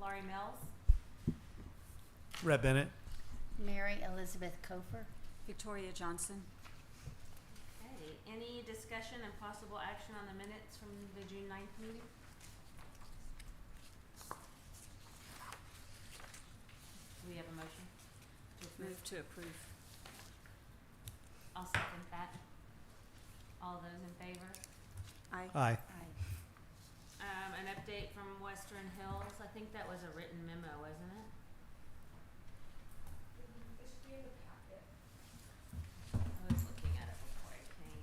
Laurie Mills. Rhett Bennett. Mary Elizabeth Kofer. Victoria Johnson. Okay, any discussion and possible action on the minutes from the June 9th meeting? Do we have a motion to approve? Move to approve. I'll second that. All those in favor? Aye. Aye. Aye. An update from Western Hills. I think that was a written memo, wasn't it? It should be in the packet. I was looking at it before I came.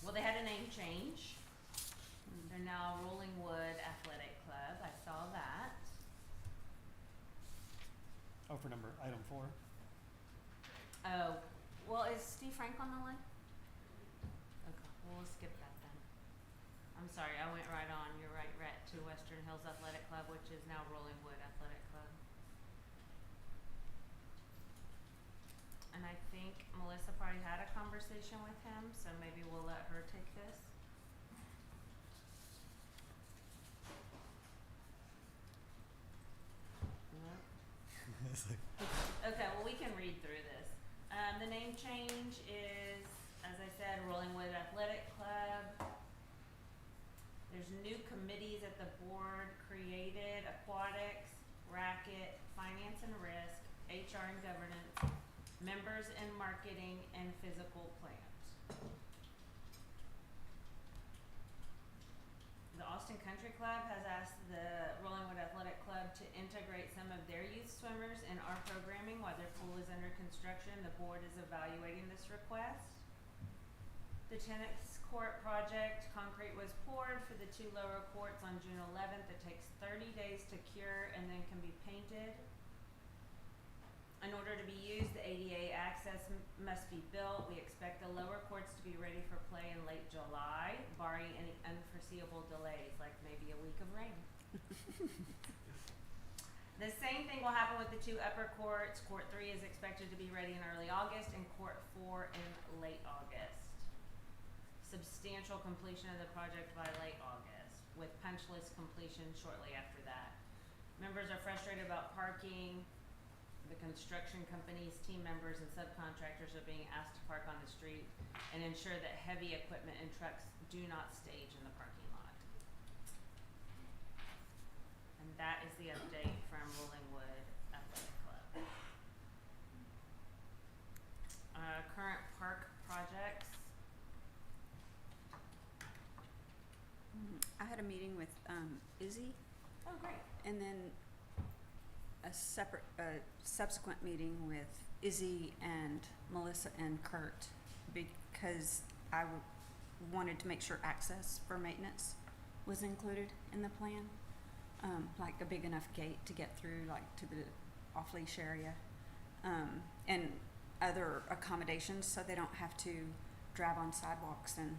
Well, they had a name change. They're now Rolling Wood Athletic Club. I saw that. Oh, for item 4. Oh, well, is Steve Frank on the line? Okay, well, we'll skip that then. I'm sorry, I went right on. You're right, Rhett, to Western Hills Athletic Club, which is now Rolling Wood Athletic Club. And I think Melissa probably had a conversation with him, so maybe we'll let her take this. Nope. Okay, well, we can read through this. The name change is, as I said, Rolling Wood Athletic Club. There's new committees at the board created: aquatics, racket, finance and risk, HR and governance, members and marketing, and physical plant. The Austin Country Club has asked the Rolling Wood Athletic Club to integrate some of their youth swimmers in our programming while their pool is under construction. The board is evaluating this request. The tennis court project, concrete was poured for the 2 lower courts on June 11th. It takes 30 days to cure and then can be painted. In order to be used, the ADA access must be built. We expect the lower courts to be ready for play in late July, barring any unforeseeable delays, like maybe a week of rain. The same thing will happen with the 2 upper courts. Court 3 is expected to be ready in early August and court 4 in late August. Substantial completion of the project by late August, with punch list completion shortly after that. Members are frustrated about parking. The construction company's team members and subcontractors are being asked to park on the street and ensure that heavy equipment and trucks do not stage in the parking lot. And that is the update from Rolling Wood Athletic Club. Current park projects. I had a meeting with Izzy, Oh, great. and then a subsequent meeting with Izzy and Melissa and Kurt, because I wanted to make sure access for maintenance was included in the plan, like a big enough gate to get through, like to the off-leash area, and other accommodations so they don't have to drive on sidewalks and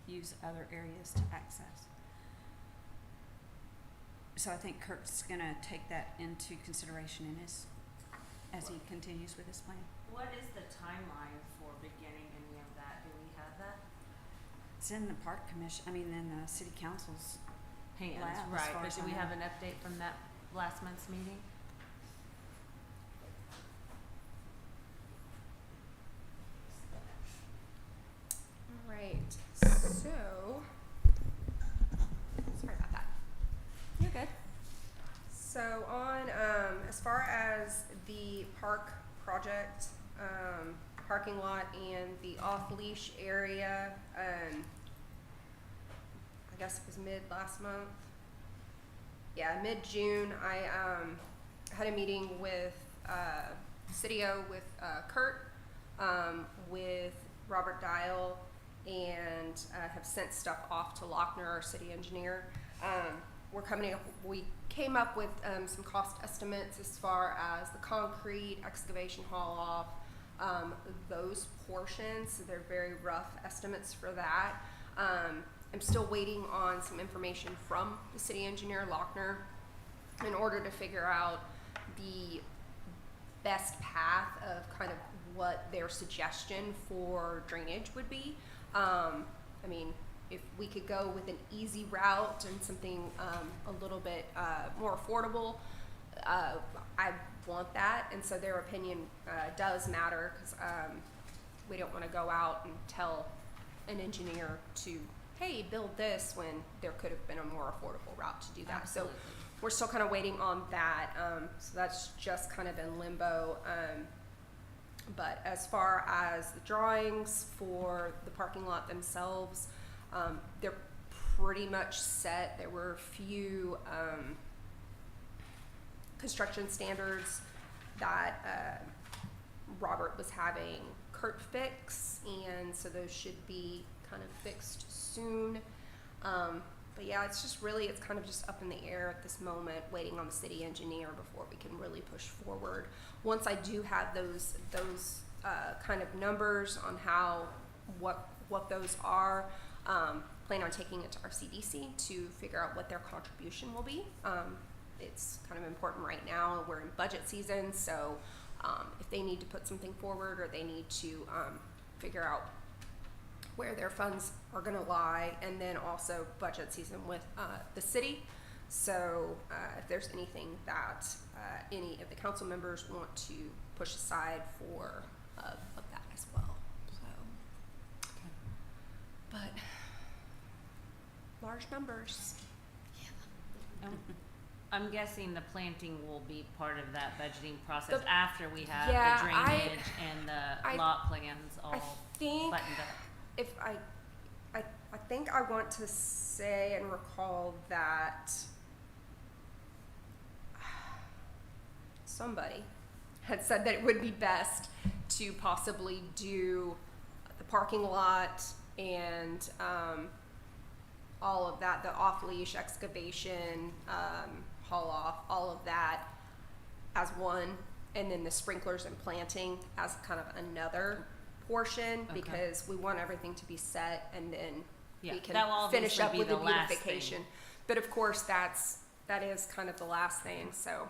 use other areas to access. So I think Kurt's gonna take that into consideration in his, as he continues with his plan. What is the timeline for beginning any of that? Do we have that? It's in the park commission, in the city council's Hands, lab, as right, far but as do I we know. have an update from that last month's meeting? Alright, so, sorry about that. You're good. So on, as far as the park project, parking lot and the off-leash area, I guess it was mid last month. Yeah, mid-June, I, had a meeting with, Citio, with, Kurt, with Robert Dial, and, have sent stuff off to Lochner, our city engineer. We came up with some cost estimates as far as the concrete, excavation haul off, those portions. So they're very rough estimates for that. I'm still waiting on some information from the city engineer, Lochner, in order to figure out the best path of kind of what their suggestion for drainage would be. if we could go with an easy route and something a little bit more affordable, I want that. And so their opinion does matter, because we don't want to go out and tell an engineer to, hey, build this, when there could have been a more affordable route to do that. Absolutely. So we're still kind of waiting on that. So that's just kind of in limbo. But as far as the drawings for the parking lot themselves, they're pretty much set. There were a few construction standards that Robert was having Kurt fix, and so those should be kind of fixed soon. But yeah, it's kind of just up in the air at this moment, waiting on the city engineer before we can really push forward. Once I do have those kind of numbers on what those are, plan on taking it to our CDC to figure out what their contribution will be. It's kind of important right now. We're in budget season, so if they need to put something forward, or they need to figure out where their funds are going to lie, and then also budget season with the city. So if there's anything that any of the council members want to push aside for of that as well. So, but large numbers. I'm guessing the planting will be part of that budgeting process The- after we have yeah, the drainage and the I- lot plans all I think buttoned up. if I think I want to say and recall that somebody had said that it would be best to possibly do the parking lot and all of that, the off-leash excavation, haul off, all of that as one, and then the sprinklers and planting as kind of another portion, Okay. because we want everything to be set, and then Yeah, we can that will finish obviously up be with the the last beautification. thing. But of course, that is kind of the last thing, so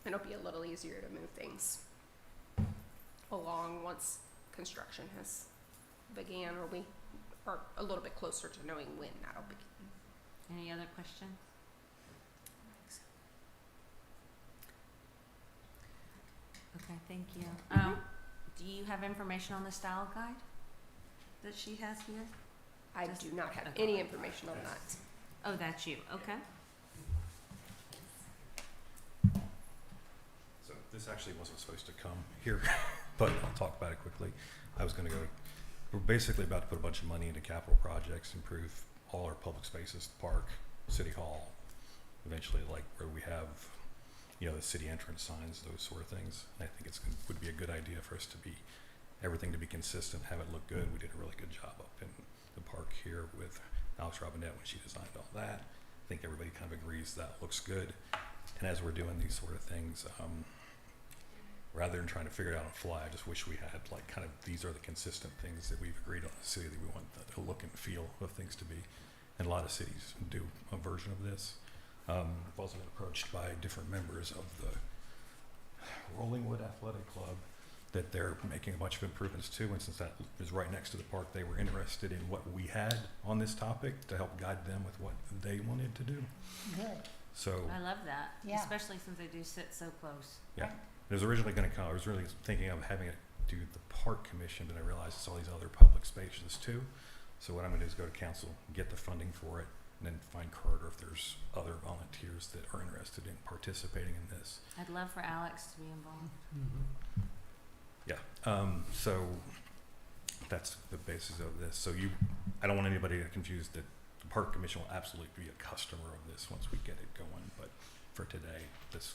it'll be a little easier to move things along once construction has began, or we are a little bit closer to knowing when that'll begin. Any other questions? Okay, thank you. Do you have information on the style guide that she has here? I Just- do not have okay. any information on that. Oh, that's you, okay. So this actually wasn't supposed to come here, but I'll talk about it quickly. We're basically about to put a bunch of money into capital projects, improve all our public spaces, the park, City Hall, eventually like where we have, the city entrance signs, those sort of things. And I think would be a good idea for us to everything to be consistent, have it look good. We did a really good job up in the park here with Alex Robinette when she designed all that. I think everybody kind of agrees that looks good. And as we're doing these sort of things, rather than trying to figure it out on the fly, I just wish we had these are the consistent things that we've agreed on in the city that we want the look and feel of things to be. And a lot of cities do a version of this. I've also been approached by different members of the Rollingwood Athletic Club that they're making a bunch of improvements too. And since that is right next to the park, they were interested in what we had on this topic to help guide them with what they wanted to do. Good. So I love that, Yeah. especially since they do sit so close. yeah, it was originally going to come. I was really thinking of having it do the park commission, but I realized it's all these other public spaces too. So what I'm going to do is go to council, get the funding for it, and then find Carter if there's other volunteers that are interested in participating in this. I'd love for Alex to be involved. Yeah. So that's the basis of this. So I don't want anybody to confuse that the park commission will absolutely be a customer of this once we get it going. But for today,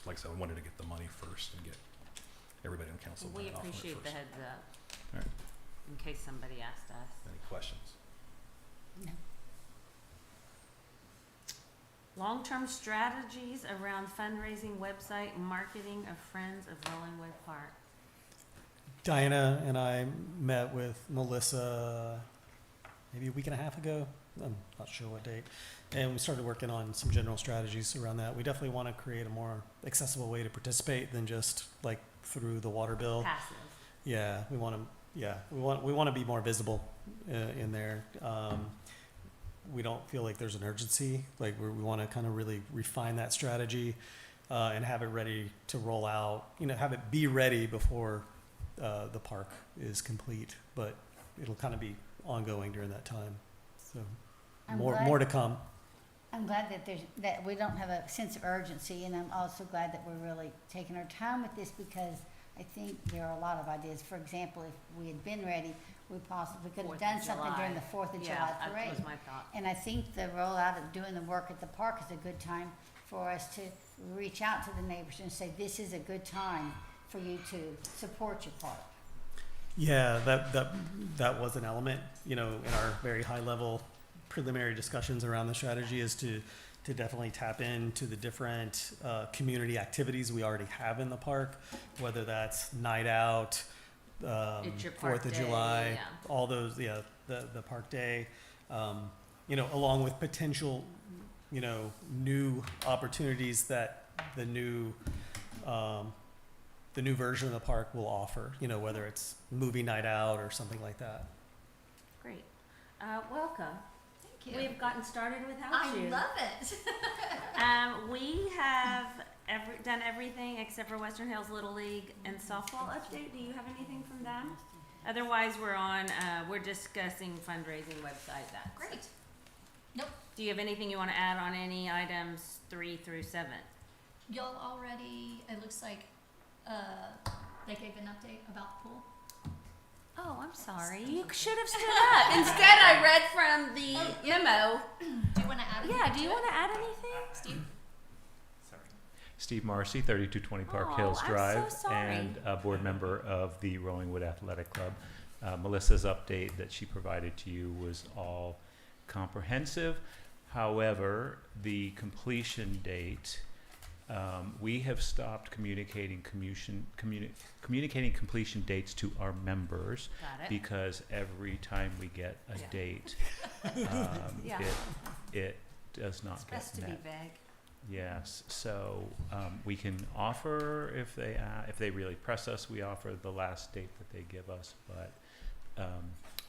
like I said, I wanted to get the money first and get everybody on council. We buy-off on it appreciate the first. heads up, All right. in case somebody asked us. Any questions? No. Long-term strategies around fundraising, website, and marketing of Friends of Rollingwood Park. Diana and I met with Melissa maybe a week and a half ago. I'm not sure what date. And we started working on some general strategies around that. We definitely want to create a more accessible way to participate than just like through the water bill. Passive. Yeah, we want to. Yeah, we want to be more visible in there. we don't feel like there's an urgency. Like we want to kind of really refine that strategy and have it ready to roll out. Have it be ready before the park is complete. But it'll kind of be ongoing during that time. So I'm more glad- more to come. I'm glad that we don't have a sense of urgency, and I'm also glad that we're really taking our time with this, because I think there are a lot of ideas. For example, if we had been ready, we possibly could have 4th of done something during the July. 4th of Yeah, July that parade. was my thought. And I think the rollout of doing the work at the park is a good time for us to reach out to the neighbors and say, this is a good time for you to support your park. Yeah, that was an element, in our very high level preliminary discussions around the strategy, is to definitely tap into the different community activities we already have in the park, whether that's night out, It's your park 4th of day, July, yeah. all those, the park day, along with potential, new opportunities that the new version of the park will offer, whether it's movie night out or something like that. Great. Welcome. Thank you. We've gotten started without I you. love it. We have done everything except for Western Hills Little League and softball update. Do you have anything from them? Otherwise, we're discussing fundraising website. Great. Nope. Do you have anything you want to add on any items 3 through 7? Y'all already, it looks like they gave an update about the pool. Oh, I'm sorry. You should have stood up. Instead, I read from the memo. Do you want to add anything? Yeah, do you to want it? to add anything? Steve? Steve Marcy, 3220 Park Oh, Hills I'm so Drive, sorry. and a board member of the Rolling Wood Athletic Club. Melissa's update that she provided to you was all comprehensive. However, the completion date, we have stopped communicating completion dates to our members Got it. because every time we get a Yeah. date, Yeah. it does not It's get best to be met. vague. Yes, so we can offer if they really press us, we offer the last date that they give us, but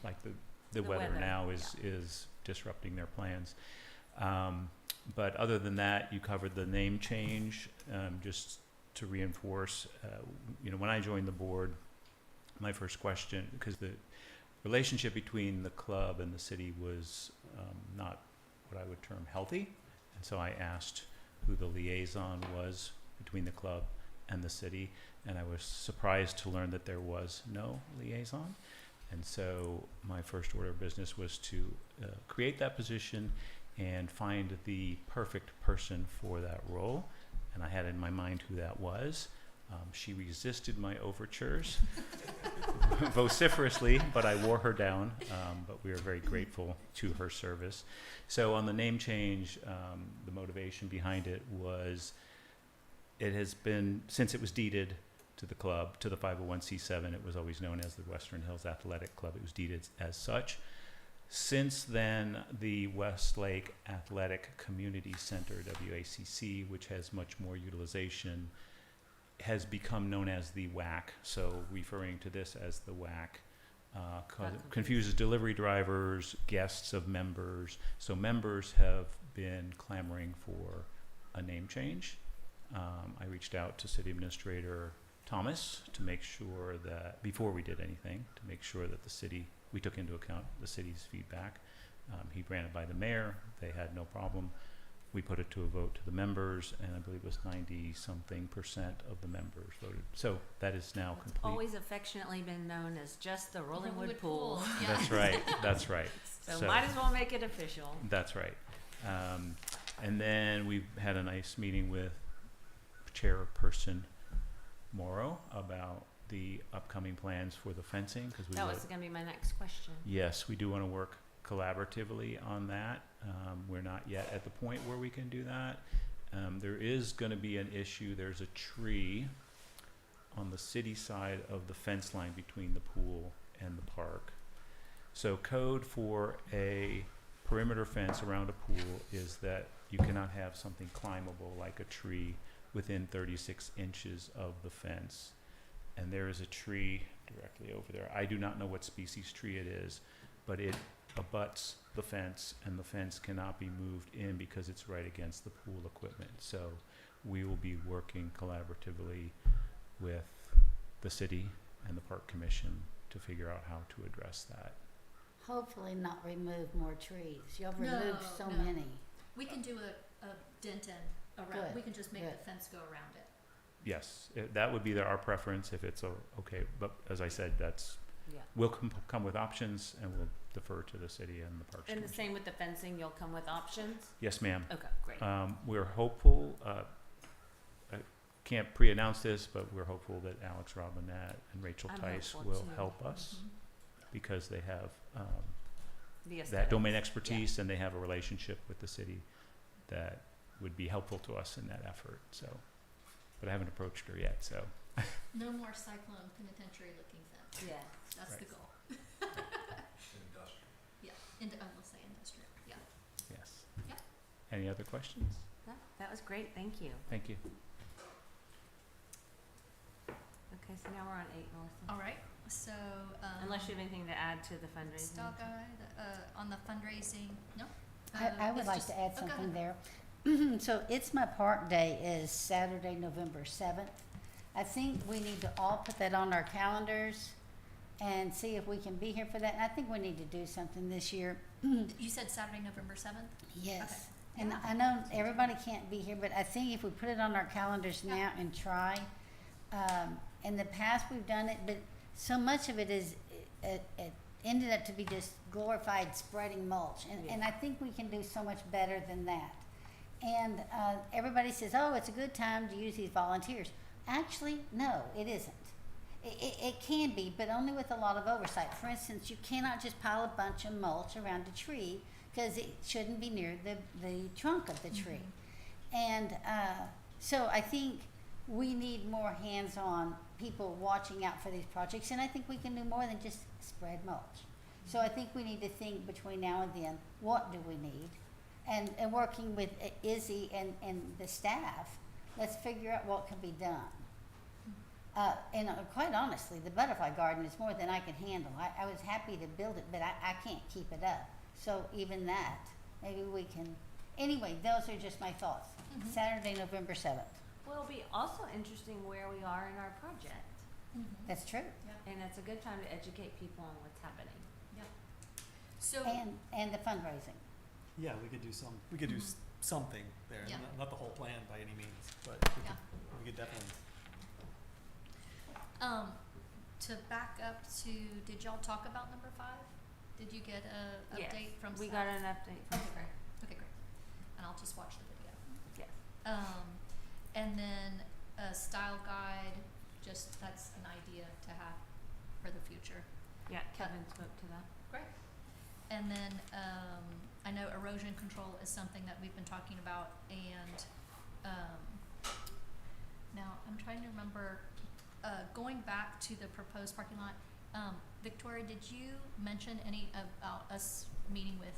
like the weather weather, now is disrupting their plans. But other than that, you covered the name change. Just to reinforce, when I joined the board, my first question, because the relationship between the club and the city was not what I would term healthy, and so I asked who the liaison was between the club and the city, and I was surprised to learn that there was no liaison. And so my first order of business was to create that position and find the perfect person for that role. And I had in my mind who that was. She resisted my overtures vociferously, but I wore her down. But we are very grateful to her service. So on the name change, the motivation behind it was, it has been, since it was deeded to the club, to the 501c7, it was always known as the Western Hills Athletic Club. It was deeded as such. Since then, the Westlake Athletic Community Center, WACC, which has much more utilization, has become known as the WAC. So referring to this as the WAC confuses delivery drivers, guests of members. So members have been clamoring for a name change. I reached out to City Administrator Thomas to make sure that, before we did anything, to make sure that the city, we took into account the city's feedback. He ran it by the mayor. They had no problem. We put it to a vote to the members, and I believe it was 90-something% of the members voted. So that is now It's complete. always affectionately been known as just the Rolling Wood Pool. Yeah. That's right. That's right. So might as well make it official. That's right. And then we had a nice meeting with Chairperson Morrow about the upcoming plans for the fencing, because we That would- was going to be my next question. yes, we do want to work collaboratively on that. We're not yet at the point where we can do that. There is going to be an issue. There's a tree on the city side of the fence line between the pool and the park. So code for a perimeter fence around a pool is that you cannot have something climbable like a tree within 36 inches of the fence. And there is a tree directly over there. I do not know what species tree it is, but it abuts the fence, and the fence cannot be moved in because it's right against the pool equipment. So we will be working collaboratively with the city and the park commission to figure out how to address that. Hopefully not remove more trees. You've No, removed so no. many. We can do a dent in around, Good, we can just make good. the fence go around it. Yes, that would be our preference if it's okay, but as I said, Yeah. we'll come with options and we'll defer to the city and the parks And the commission. same with the fencing, you'll come with options? Yes, ma'am. Okay, great. We're hopeful, I can't pre-announce this, but we're hopeful that Alex Robinette and Rachel I'm Tice hopeful will too. help us because they have The that aesthetics. domain expertise and they have a relationship with the city that would be helpful to us in that effort, so. But I haven't approached her yet, so. No more cyclone penitentiary looking fence. Yeah. That's the Right. goal. Yeah, we'll say industrial, yeah. Yes. Yep. Any other questions? No, that was great, thank you. Thank you. Okay, so now we're on 8, Melissa. All right, so, Unless you have anything to add to the fundraising. Style guide, on the fundraising, no? I would it's like just- to add oh, go something ahead. there. So It's My Park Day is Saturday, November 7th. I think we need to all put that on our calendars and see if we can be here for that. And I think we need to do something this year. You said Saturday, November 7th? Yes. And Yeah. I know everybody can't be here, but I think if we put it on our calendars Yeah. now and try, in the past we've done it, but so much of it is, it ended up to be just glorified spreading mulch. And I think we can do so much better than that. And everybody says, oh, it's a good time to use these volunteers. Actually, no, it isn't. It can be, but only with a lot of oversight. For instance, you cannot just pile a bunch of mulch around a tree because it shouldn't be near the trunk of the tree. And so I think we need more hands-on people watching out for these projects, and I think we can do more than just spread mulch. So I think we need to think between now and then, what do we need? And working with Izzy and the staff, let's figure out what can be done. And quite honestly, the butterfly garden is more than I can handle. I was happy to build it, but I can't keep it up. So even that, maybe we can, anyway, those are just my thoughts. Mhm. Saturday, November 7th. Well, it'll be also interesting where we are in our project. Mhm. That's true. And it's a good time to educate people on what's happening. So, And the fundraising. Yeah, we could do something there. Yeah. Not the whole plan by any means, but Yeah. we could definitely. to back up to, did y'all talk about number 5? Did you get a Yes, update from We staff? got an update from Okay, staff. Okay, great. And I'll just watch the video. Yes. And then a style guide, just that's an idea to have for the future. Yeah, Kevin spoke to that. Great. And then I know erosion control is something that we've been talking about, and now I'm trying to remember, going back to the proposed parking lot, Victoria, did you mention any about us meeting with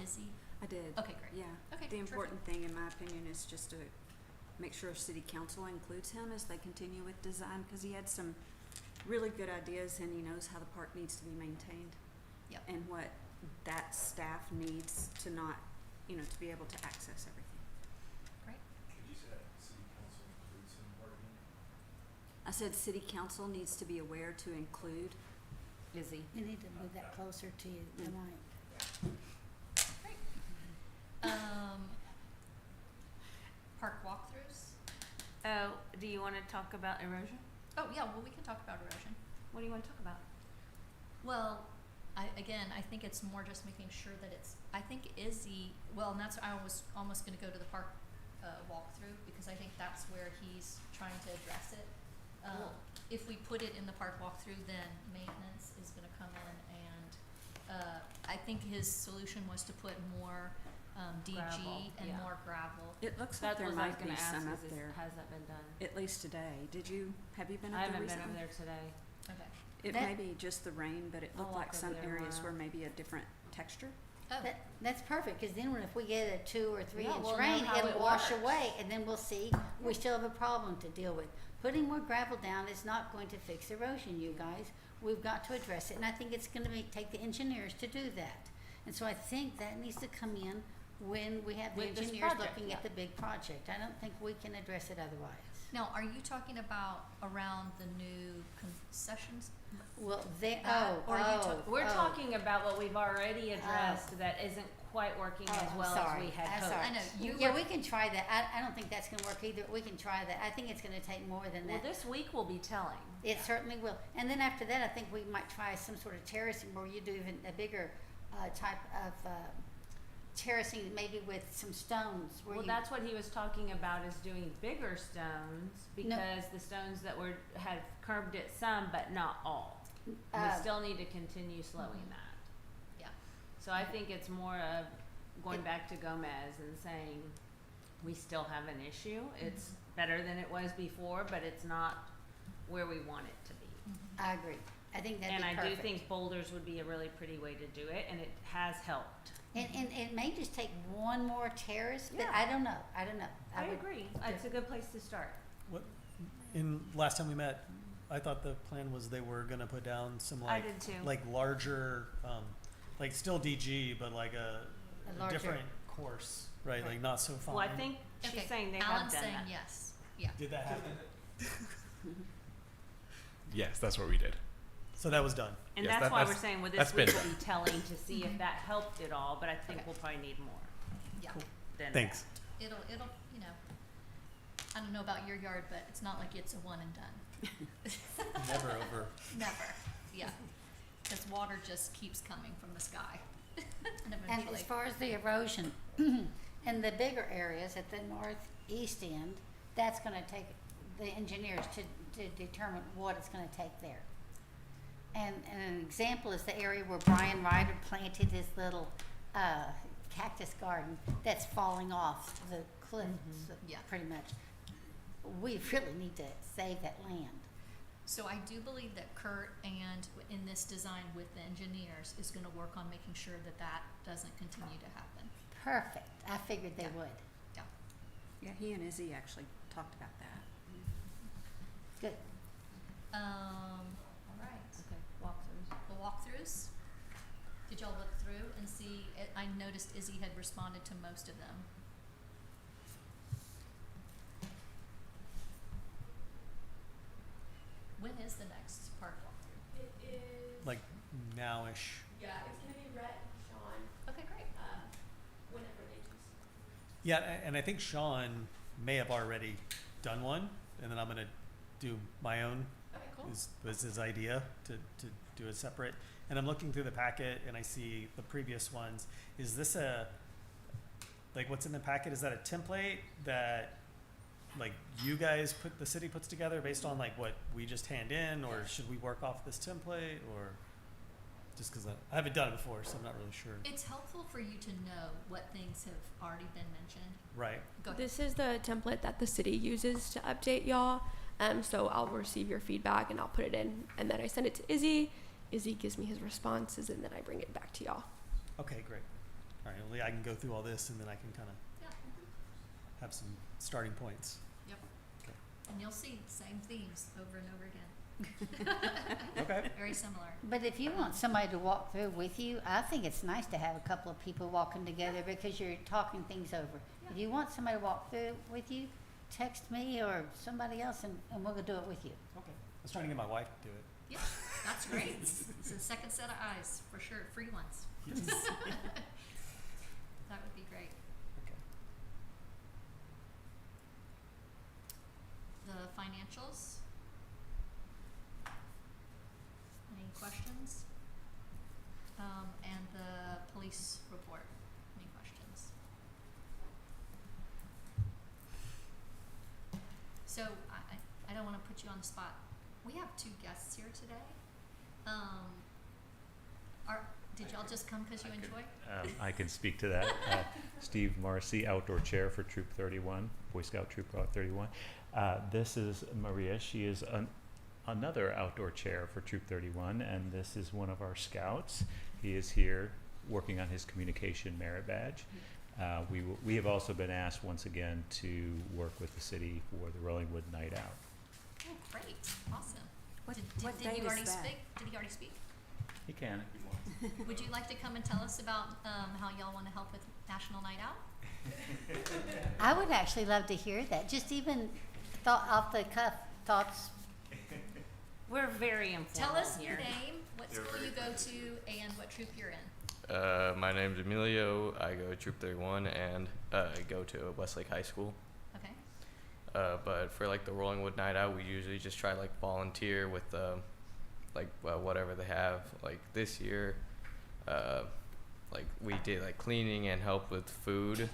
Izzy? I did. Okay, great. Yeah. Okay, The terrific. important thing, in my opinion, is just to make sure city council includes him as they continue with design, because he had some really good ideas and he knows how the park needs to be maintained. Yep. And what that staff needs to not, to be able to access everything. Great. I said city council needs to be aware to include. Izzy. You need to move that closer to you, the Mm. mic. Park walkthroughs? Oh, do you want to talk about erosion? Oh, yeah, well, we can talk about erosion. What do you want to talk about? Well, I think it's more just making sure that I think Izzy, and that's, I was almost gonna go to the park, walkthrough, because I think that's where he's trying to address it. Cool. If we put it in the park walkthrough, then maintenance is gonna come in, and, I think his solution was to put more, DG Gravel, and yeah. more gravel. It looks like That's there what I was might be going to ask, some up is there, hasn't been done. at least today. Have you been I up there haven't been recently? over there today. Okay. It That- may be just the rain, but it I'll looked walk like some over there areas tomorrow. were maybe a different texture. Oh, That's perfect, because then if we get a 2 or 3 Yeah, inch we'll know rain, how it'll it wash works. away, and then we'll see we still have a problem to deal with. Putting more gravel down is not going to fix erosion, you guys. We've got to address it, and I think it's going to take the engineers to do that. And so I think that needs to come in when we have the With this engineers project, looking at yeah. the big project. I don't think we can address it otherwise. Now, are you talking about around the new concessions? Well, they, That- or are you We're oh. talking about what we've already addressed that isn't quite working Oh, as I'm well as sorry. we had I'm hoped. sorry. I know, you Yeah, were- we can try that. I don't think that's gonna work either. We can try that. I think it's gonna take more than Well, that. this week will be telling. It certainly will. And then after that, I think we might try some sort of terracing where you do even a bigger, type of, terracing, maybe with some stones where Well, you. that's what he was talking about, is doing bigger stones, because the stones that were, had curbed it some, but not all. We still need to continue slowing that. Yeah. So I think it's more of going back to Gomez and saying, we still have an issue. It's better than it was before, but it's not where we want it to be. I agree. I think that'd And be I perfect. do think boulders would be a really pretty way to do it, and it has helped. And it may just take one more terrace, but Yeah. I don't know. I don't know. I would- agree. It's a good place to start. What, in, last time we met, I thought the plan was they were gonna put down some I like, did too. like larger, like still DG, but like A a larger- different course, right? Like not so fine. Well, I think she's Okay, saying they have Alan's done saying that. yes, yeah. Did that happen? Yes, that's what we did. So that was done. And Yes, that's why we're that's- saying, well, that's this week been will done. be telling to see if that helped at all, but I think Okay. we'll probably need more Yeah, Cool. than Thanks. it'll, you know, I don't know about your yard, but it's not like it's a one and done. Never over. Never, yeah. Cause water just keeps coming from the sky. And And eventually, as far as the erosion, in the bigger areas at the northeast end, that's gonna take the engineers to determine what it's gonna take there. And an example is the area where Brian Ryder planted his little, cactus garden that's falling off the cliffs, Yeah. pretty much. We really need to save that land. so I do believe that Kurt and in this design with the engineers is gonna work on making sure that that doesn't continue to happen. Perfect. I figured they Yeah. would. Yeah, he and Izzy actually talked about that. Good. All right. Okay, walkthroughs. The walkthroughs, did y'all look through and see, I noticed Izzy had responded to most of them. When is the next park walkthrough? It is. Like nowish. Yeah, it's gonna be Rhett, Sean, Okay, great. whenever they just. Yeah, and I think Sean may have already done one, and then I'm gonna do my own. Okay, cool. Was his idea to do a separate. And I'm looking through the packet and I see the previous ones. Is this like what's in the packet? Is that a template that like you guys the city puts together based on like what we just hand in, or should we work off this template, or just because I haven't done it before, so I'm not really sure. It's helpful for you to know what things have already been mentioned. Right. Go ahead. This is the template that the city uses to update y'all. So I'll receive your feedback and I'll put it in, and then I send it to Izzy. Izzy gives me his responses, and then I bring it back to y'all. Okay, great. All right, well, I can go through all this and then I can kind of Yeah. have some starting points. Yep. Okay. And you'll see the same themes over and over again. Okay. Very similar. But if you want somebody to walk through with you, I think it's nice to have a couple of people walking together because you're talking things over. If you want somebody to walk through with you, text me or somebody else and we'll go do it with you. Okay. I was trying to get my wife to do it. Yeah, that's great. It's a second set of eyes, for sure, free ones. Yes. That would be great. Okay. The financials? Any questions? And the police report, any questions? So, I don't wanna put you on the spot. We have two guests here today. Did y'all just come because you enjoy? I can speak to that. Steve Marcy, outdoor chair for Troop 31, Boy Scout Troop 31. This is Maria. She is another outdoor chair for Troop 31, and this is one of our scouts. He is here working on his communication merit badge. We have also been asked once again to work with the city for the Rollingwood Night Out. Oh, great, awesome. What Did date you is already that? speak? Did he already speak? He can. Would you like to come and tell us about how y'all want to help with National Night Out? I would actually love to hear that, just even off the cuff thoughts. We're very informal Tell us here. your name, what school you go to, and what troop you're in. My name's Emilio. I go Troop 31 and go to Westlake High School. Okay. But for like the Rolling Wood Night Out, we usually just try like volunteer with whatever they have. Like this year, like we did like cleaning and help with food.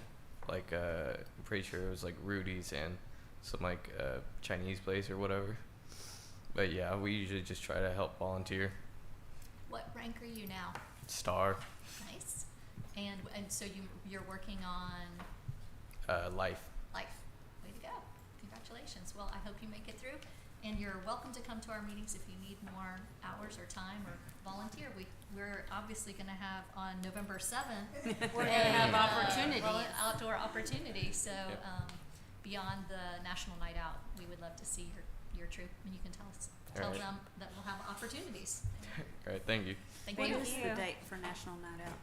Like I'm pretty sure it was like Rudy's and some like Chinese place or whatever. But yeah, we usually just try to help volunteer. What rank are you now? Star, Nice. And so you're working on life. life. Way to go. Congratulations. Well, I hope you make it through. And you're welcome to come to our meetings if you need more hours or time or volunteer. We're obviously going to have on November 7th. We're gonna have opportunity. Well, an outdoor opportunity. So Yep. beyond the National Night Out, we would love to see your troop, and you can tell All right. them that we'll have opportunities. All right, thank you. Thank Thank you. What is you. the date for National Night Out?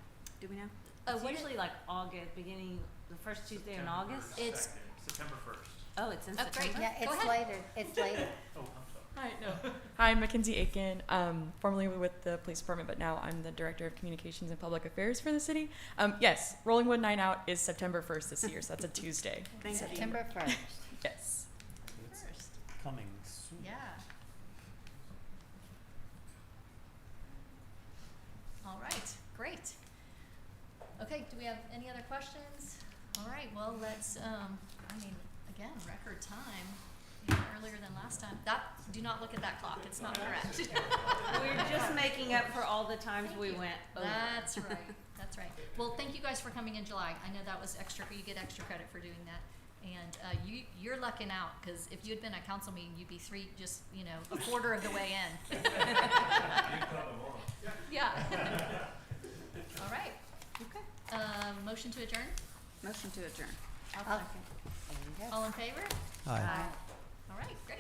Do we know? It's usually like August, beginning, the first Tuesday in August. It's September 1st. Oh, it's in Oh, great. September? Yeah, Go it's ahead. later. It's later. Oh, I'm sorry. Hi, no. Hi, I'm Mackenzie Aiken, formerly with the police department, but now I'm the director of communications and public affairs for the city. Yes, Rolling Wood Night Out is September 1st this year, so that's a Tuesday. Thank you. September 1st. Yes. first. Coming soon. Yeah. All right, great. Okay, do we have any other questions? All right, well, let's, again, record time, even earlier than last time. Do not look at that clock, it's not correct. We're just making up for all the times Thank we you. went over. That's right, that's right. Well, thank you guys for coming in July. I know that was extra, you get extra credit for doing that. And you're lucking out, because if you had been at council meeting, you'd be a quarter of the way in. Yeah. All right. Okay. Motion to adjourn? Motion to adjourn. There you go. All in favor? Aye. All right, great.